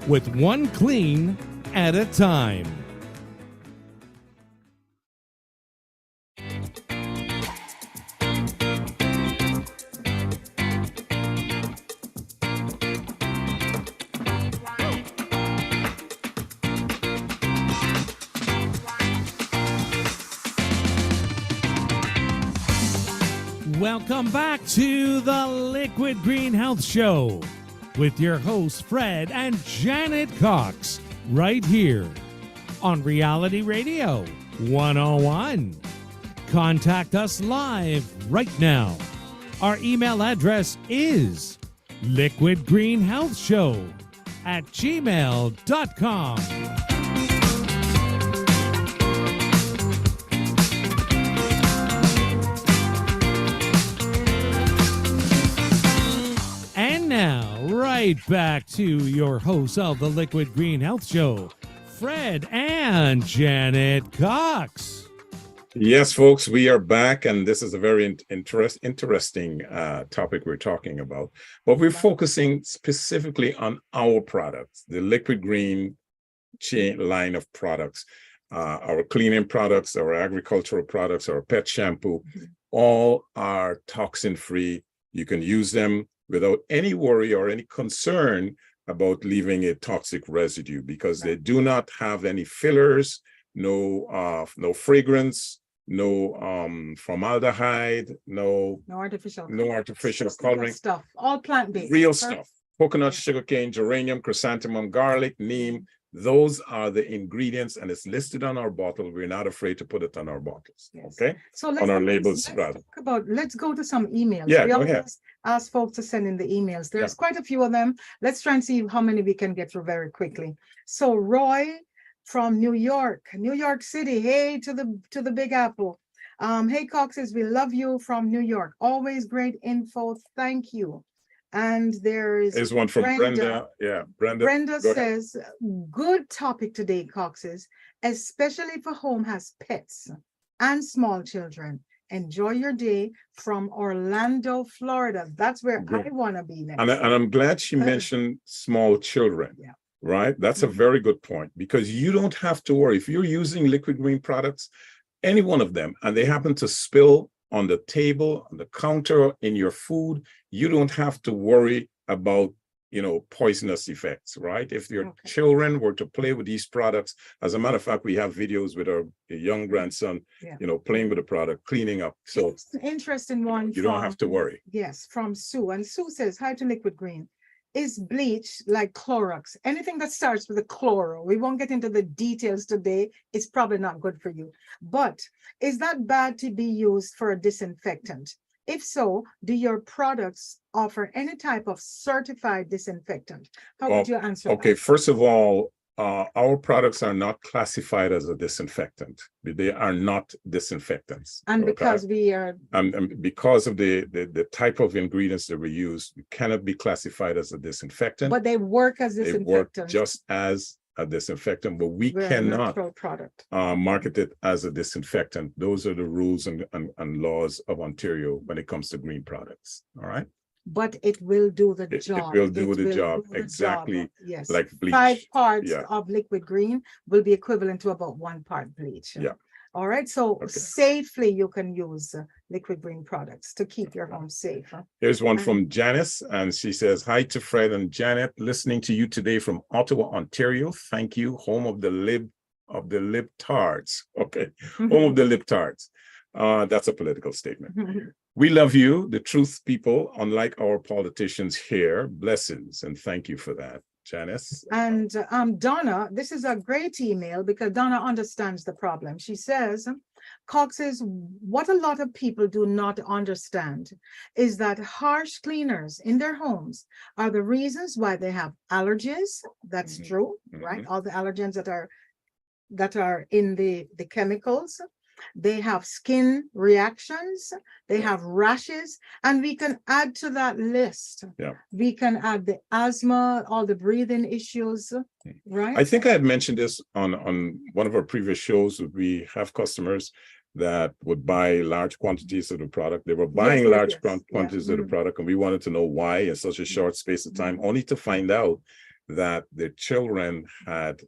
with one clean at a time. Welcome back to the Liquid Green Health Show with your hosts Fred and Janet Cox, right here on Reality Radio 101. Contact us live right now. Our email address is liquidgreenhealthshow@gmail.com. Now, right back to your hosts of the Liquid Green Health Show, Fred and Janet Cox. Yes, folks, we are back, and this is a very interesting topic we're talking about. But we're focusing specifically on our products, the Liquid Green chain line of products, our cleaning products, our agricultural products, our pet shampoo, all are toxin-free. You can use them without any worry or any concern about leaving a toxic residue, because they do not have any fillers, no fragrance, no formaldehyde, no artificial coloring stuff, all plant-based, real stuff. Coconut, sugarcane, geranium, chrysanthemum, garlic, neem. Those are the ingredients, and it's listed on our bottle. We're not afraid to put it on our bottles. Yes. Okay. So on our labels, rather. Let's go to some emails. Yeah, we go ahead. Ask folks to send in the emails. There's quite a few of them. Let's try and see how many we can get through very quickly. So Roy from New York City. Hey to the Big Apple. Hey Coxes, we love you from New York. Always great info. Thank you. And there's one from Brenda. Yeah, Brenda says, good topic today, Coxes, especially for home has pets and small children. Enjoy your day from Orlando, Florida. That's where I want to be next. And I'm glad she mentioned small children. Yeah. Right? That's a very good point, because you don't have to worry. If you're using Liquid Green products, any one of them, and they happen to spill on the table, on the counter, in your food, you don't have to worry about poisonous effects, right? If your Okay. children were to play with these products, as a matter of fact, we have videos with our young grandson, Yeah. playing with the product, cleaning up. So It's an interesting one. you don't have to worry. Yes, from Sue. And Sue says, hi to Liquid Green. Is bleach like Clorox? Anything that starts with a chloro, we won't get into the details today. It's probably not good for you. But is that bad to be used for a disinfectant? If so, do your products offer any type of certified disinfectant? How would you answer that? Okay, first of all, our products are not classified as a disinfectant. They are not disinfectants. And because we are and because of the type of ingredients that we use, it cannot be classified as a disinfectant. But they work as They disinfectants. work just as a disinfectant, but we We're a cannot natural product. market it as a disinfectant. Those are the rules and laws of Ontario when it comes to green products. All right. But it will do the job. It will do the job exactly Yes. like bleach. 5 parts Yeah. of liquid green will be equivalent to about 1 part bleach. Yeah. All right. So Okay. safely you can use liquid green products to keep your home safe. Here's one from Janice, and she says, hi to Fred and Janet, listening to you today from Ottawa, Ontario. Thank you, home of the libtards. Okay, home of the libtards. That's a political statement. We love you, the truth people, unlike our politicians here. Blessings, and thank you for that, Janice. And Donna, this is a great email because Donna understands the problem. She says, Cox says, what a lot of people do not understand is that harsh cleaners in their homes are the reasons why they have allergies. That's true, right? All the allergens that are in the chemicals. They have skin reactions, they have rashes, and we can add to that list. Yeah. We can add the asthma, all the breathing issues, right? I think I had mentioned this on one of our previous shows. We have customers that would buy large quantities of the product. They were buying large quantities of the product, and we wanted to know why in such a short space of time, only to find out that their children had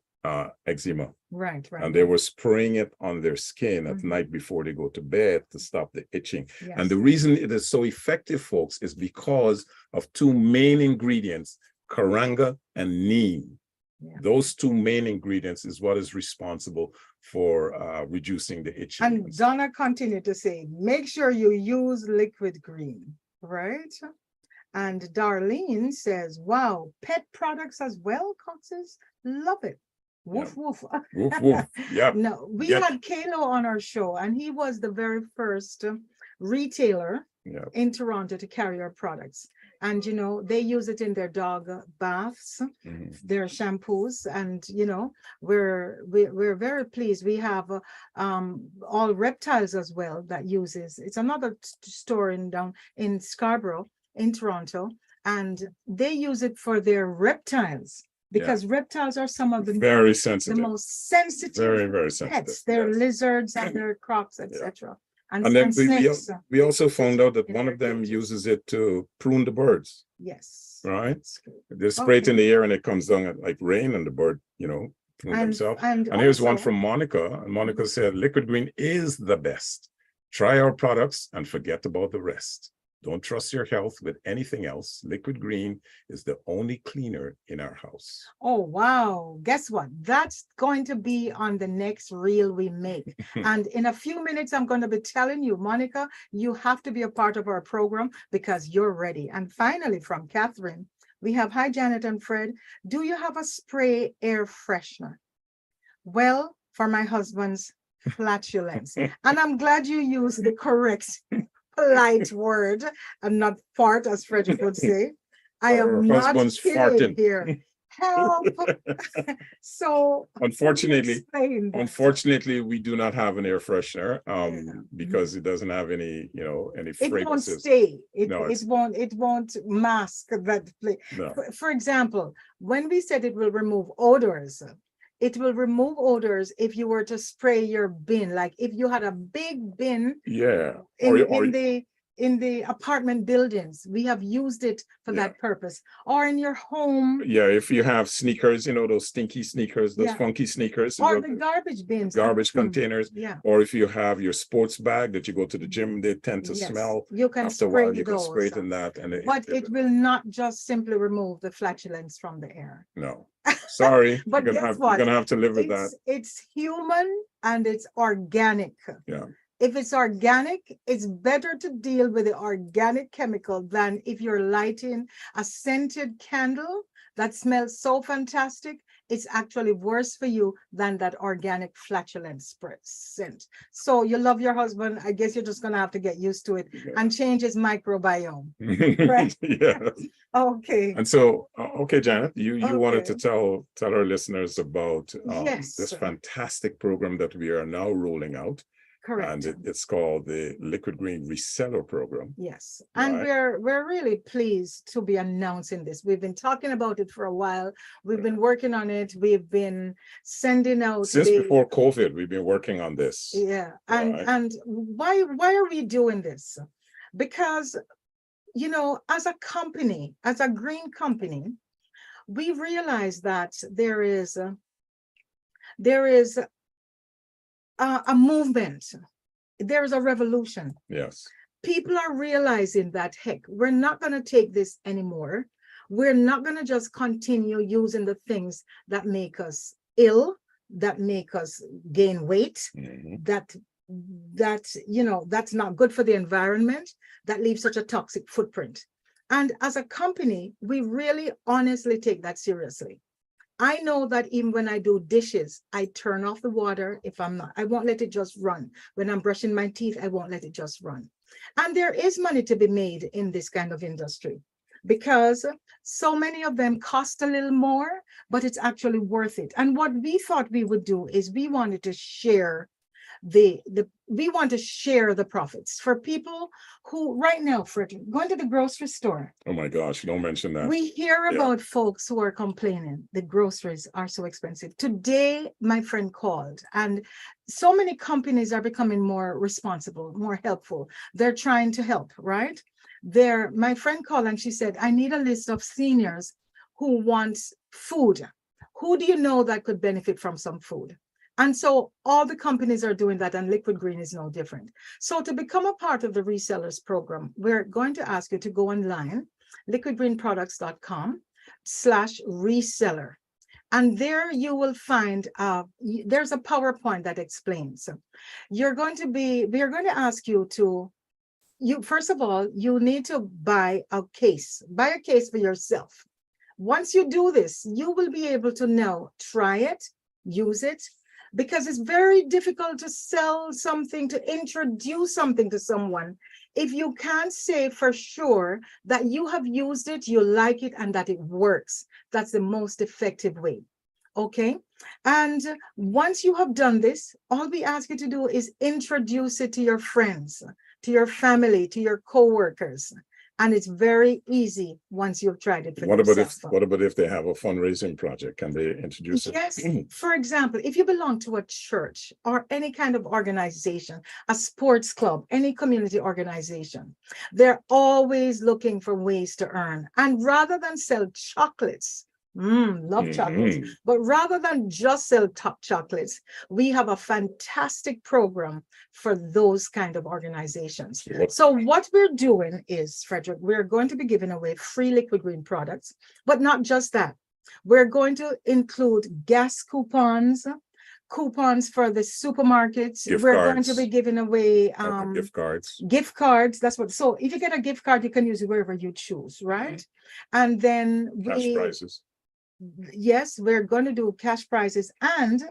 eczema. Right. And they were spraying it on their skin at night before they go to bed to stop the itching. Yes. And the reason it is so effective, folks, is because of 2 main ingredients, karanga and neem. Yeah. Those 2 main ingredients is what is responsible for reducing the itching. And Donna continued to say, make sure you use liquid green, right? And Darlene says, wow, pet products as well, Coxes, love it. Woof, woof. Woof, woof. Yeah. No, we had Kalo on our show, and he was the very first retailer in Toronto to carry our products. And, they use it in their dog baths, their shampoos. And, we're very pleased. We have all reptiles as well that uses. It's another store down in Scarborough in Toronto, and they use it for their reptiles. Because reptiles are some of the very sensitive, the most sensitive, very sensitive pets. They're lizards and they're crocs, etc. And then snakes. we also found out that one of them uses it to prune the birds. Yes. Right. They spray it in the air and it comes down like rain, and the bird, prune themselves. And here's one from Monica. And Monica said, Liquid Green is the best. Try our products and forget about the rest. Don't trust your health with anything else. Liquid Green is the only cleaner in our house. Oh, wow. Guess what? That's going to be on the next reel we make. And in a few minutes, I'm going to be telling you, Monica, you have to be a part of our program because you're ready. And finally, from Catherine, we have, hi, Janet and Fred. Do you have a spray air freshener? Well, for my husband's flatulence. And I'm glad you used the correct polite word and not fart, as Frederick would say. I am not kidding here. Help. So unfortunately, we do not have an air freshener because it doesn't have any, any fragrances. It won't stay. It won't mask that. No. For example, when we said it will remove odors, it will remove odors if you were to spray your bin. Like if you had a big bin in the in the apartment buildings. We have used it for Yeah. that purpose. Or in your home, Yeah, if you have sneakers, those stinky sneakers, those Yeah. funky sneakers, or the garbage bins. garbage Mm, containers, Yeah. or if you have your sports bag that you go to the gym, they tend to Yes. smell. You can After a spray while, you can spray it those. in that, and But it will not just simply remove the flatulence from the air. no. Sorry, But you're guess gonna what? have to live with that. It's human and it's organic. Yeah. If it's organic, it's better to deal with the organic chemical than if you're lighting a scented candle that smells so fantastic. It's actually worse for you than that organic flatulence scent. So you love your husband. I guess you're just going to have to get used to it and change his microbiome. Right. Yeah. Okay. And so, okay, Janet, you wanted to Okay. tell our listeners about Yes. this fantastic program that we are now rolling out. Correct. And it's called the Liquid Green Reseller Program. Yes, and Right. we're really pleased to be announcing this. We've been talking about it for a while. We've been working on it. We've been sending out Since before COVID, we've been working on this. Yeah, and Right. and why are we doing this? Because as a company, as a green company, we realize that there is a movement. There is a revolution. Yes. People are realizing that, heck, we're not going to take this anymore. We're not going to just continue using the things that make us ill, that make us gain weight, Mhm. that's not good for the environment, that leaves such a toxic footprint. And as a company, we really honestly take that seriously. I know that even when I do dishes, I turn off the water. I won't let it just run. When I'm brushing my teeth, I won't let it just run. And there is money to be made in this kind of industry because so many of them cost a little more, but it's actually worth it. And what we thought we would do is we wanted to share the profits for people who right now, for going to the grocery store. Oh my gosh, don't mention that. We hear Yeah. about folks who are complaining the groceries are so expensive. Today, my friend called, and so many companies are becoming more responsible, more helpful. They're trying to help, right? My friend called and she said, I need a list of seniors who want food. Who do you know that could benefit from some food? And so all the companies are doing that, and Liquid Green is no different. So to become a part of the resellers program, we're going to ask you to go online, liquidgreenproducts.com/reseller. And there you will find, there's a PowerPoint that explains. We are going to ask you to, first of all, you need to buy a case for yourself. Once you do this, you will be able to now try it, use it, because it's very difficult to sell something, to introduce something to someone if you can't say for sure that you have used it, you like it, and that it works. That's the most effective way. Okay. And once you have done this, all we ask you to do is introduce it to your friends, to your family, to your coworkers. And it's very easy once you've tried it for yourself. What about if they have a fundraising project? Can they introduce it? Yes. For example, if you belong to a church or any kind of organization, a sports club, any community organization, they're always looking for ways to earn. And rather than sell chocolates, love chocolates, but rather than just sell chocolates, we have a fantastic program for those kind of organizations. So what we're doing is, Frederick, we're going to be giving away free Liquid Green products, but not just that. We're going to include gas coupons for the supermarkets. We're going to be giving away gift cards. Gift cards. So if you get a gift card, you can use it wherever you choose, right? And then Cash prizes. Yes, we're going to do cash prizes. And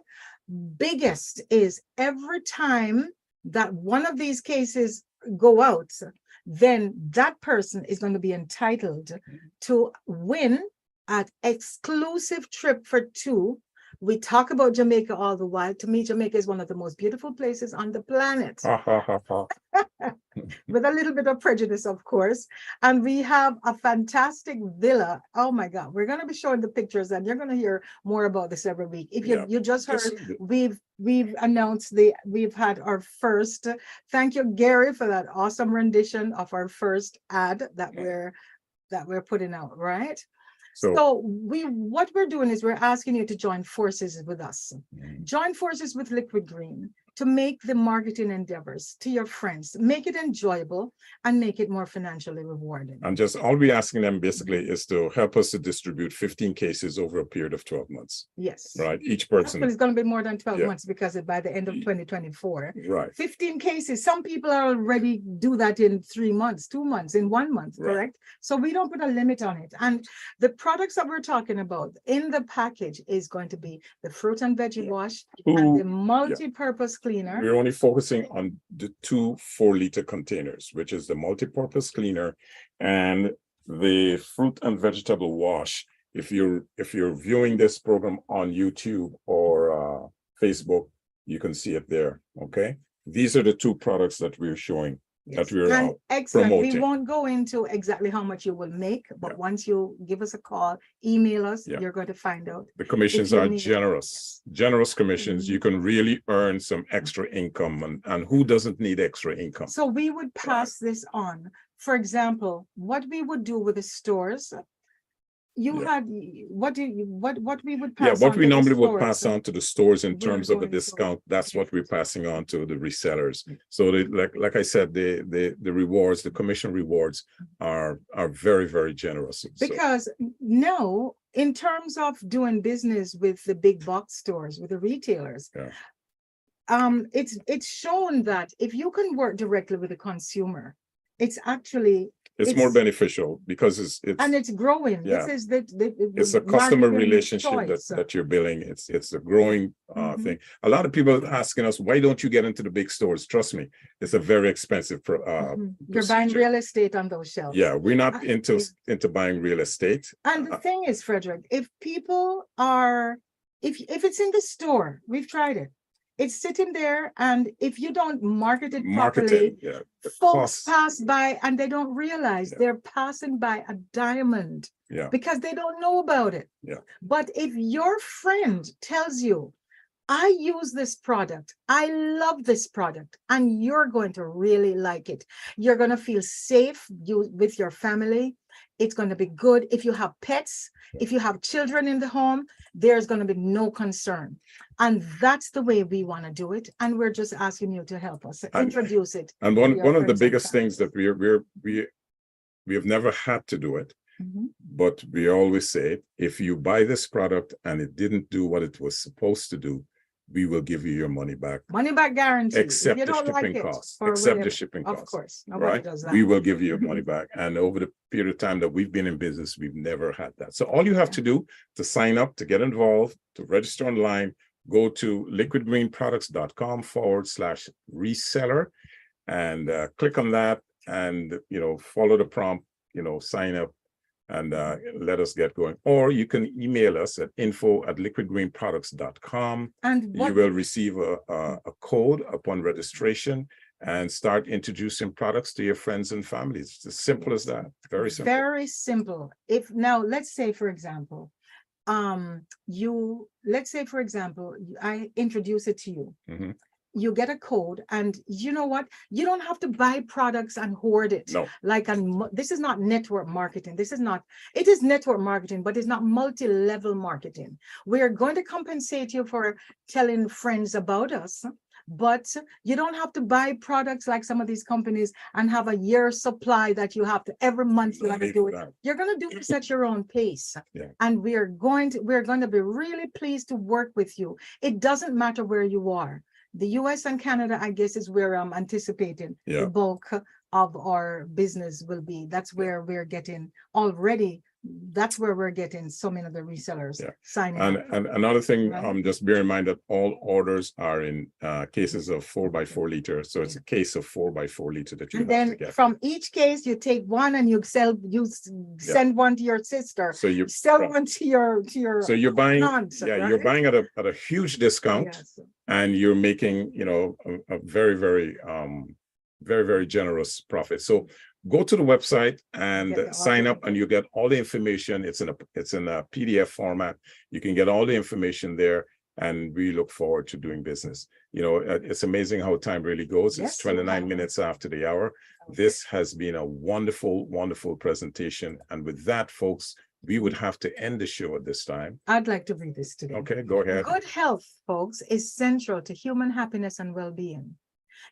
biggest is every time that one of these cases go out, then that person is going to be entitled to win an exclusive trip for two We talk about Jamaica all the while. To me, Jamaica is one of the most beautiful places on the planet. Ha, ha, ha, ha. With a little bit of prejudice, of course. And we have a fantastic villa. Oh my God, we're going to be showing the pictures, and you're going to hear more about this every week. If you just heard, we've announced we've had our first. Thank you, Gary, for that awesome rendition of our first ad that we're putting out, right? So what we're doing is we're asking you to join forces with us. Join forces with Liquid Green to make the marketing endeavors to your friends, make it enjoyable, and make it more financially rewarding. And just all we're asking them basically is to help us to distribute 15 cases over a period of 12 months. Yes. Right. Each person. Actually, it's going to be more than 12 months, because by the end of 2024, right. 15 cases. Some people are already do that in 3 months, 2 months, in 1 month, correct? So we don't put a limit on it. And the products that we're talking about in the package is going to be the fruit and veggie wash and the multi-purpose cleaner. We're only focusing on the 2 4-liter containers, which is the multi-purpose cleaner and the fruit and vegetable wash. If you're viewing this program on YouTube or Facebook, you can see it there. Okay, these are the 2 products that we're showing. That we're promoting. We won't go into exactly how much you will make, but once you give us a call, email us, you're going to find out. The commissions are generous commissions. You can really earn some extra income, and who doesn't need extra income? So we would pass this on. For example, what we would do with the stores, had what we would pass what on we to normally the would stores, pass on to the stores in terms of a discount. That's what we're passing on to the resellers. So like I said, the rewards, the commission rewards are very, very generous. Because now, in terms of doing business with the big box stores, with the retailers, it's shown that if you can work directly with the consumer, it's more beneficial, because it's growing. This is it's a customer relationship that you're building. It's a growing thing. A lot of people are asking us, why don't you get into the big stores? Trust me, it's a very expensive you're buying real estate on those shelves. We're not into buying real estate. And the thing is, Frederick, if people are if it's in the store, we've tried it. It's sitting there, and if you don't market it properly, folks pass by and they don't realize they're passing by a diamond because they don't know about it. But if your friend tells you, I use this product, I love this product, and you're going to really like it, you're going to feel safe with your family. It's going to be good. If you have pets, if you have children in the home, there's going to be no concern. And that's the way we want to do it. And we're just asking you to help us introduce it. And one of the biggest things that we have never had to do it, but we always say, if you buy this product and it didn't do what it was supposed to do, we will give you your money back. Money back guarantee. Except the shipping costs. Except the shipping costs. Of course. Right? Does that. We will give you your money back. And over the period of time that we've been in business, we've never had that. So all you have to do to sign up, to get involved, to register online, go to liquidgreenproducts.com/reseller and click on that, and follow the prompt, sign up, and let us get going. Or you can email us at info@liquidgreenproducts.com. And you will receive a code upon registration and start introducing products to your friends and families. It's as simple as that. Very simple. Very simple. If now, let's say, for example, I introduce it to you. You get a code, and you know what? You don't have to buy products and hoard it. No. This is not network marketing. It is network marketing, but it's not multi-level marketing. We are going to compensate you for telling friends about us, but you don't have to buy products like some of these companies and have a year's supply that you have to every month. You have to do it. You're going to do this at your own pace. And we're going to be really pleased to work with you. It doesn't matter where you are. The US and Canada, I guess, is where I'm anticipating the bulk of our business will be. That's where we're getting already that's where we're getting so many of the resellers Yeah. signing And up. another thing, Right. just bear in mind that all orders are in cases of 4x4 liter. So it's a case of 4x4 liter that you And have to then get. from each case, you take one and you send one to your sister, So you sell one to your so you're buying, aunt, you're right? buying at a huge discount, Yes. and you're making, a very, very, very, very generous profit. So go to the website and Get the sign order. up, and you get all the information. It's in a PDF format. You can get all the information there, and we look forward to doing business. It's amazing how time really goes. Yes, It's 29 minutes after the hour. This has been a wonderful, wonderful presentation. And with that, folks, we would have to end the show at this time. I'd like to read this today. Okay, go ahead. Good health, folks, is central to human happiness and well-being.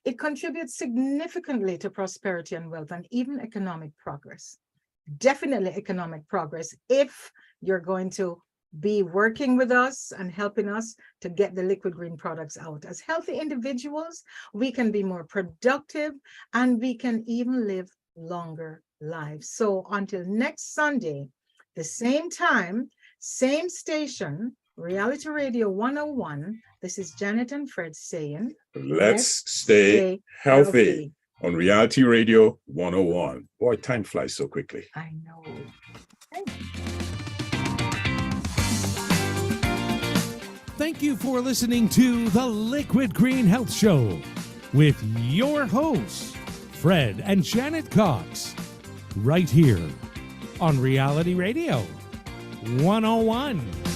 It contributes significantly to prosperity and wealth and even economic progress. Definitely economic progress if you're going to be working with us and helping us to get the Liquid Green products out. As healthy individuals, we can be more productive and we can even live longer lives. So until next Sunday, the same time, same station, Reality Radio 101. This is Janet and Fred saying, Let's stay healthy on Reality Radio 101. Boy, time flies so quickly. I know. Thank you for listening to the Liquid Green Health Show with your hosts, Fred and Janet Cox, right here on Reality Radio 101.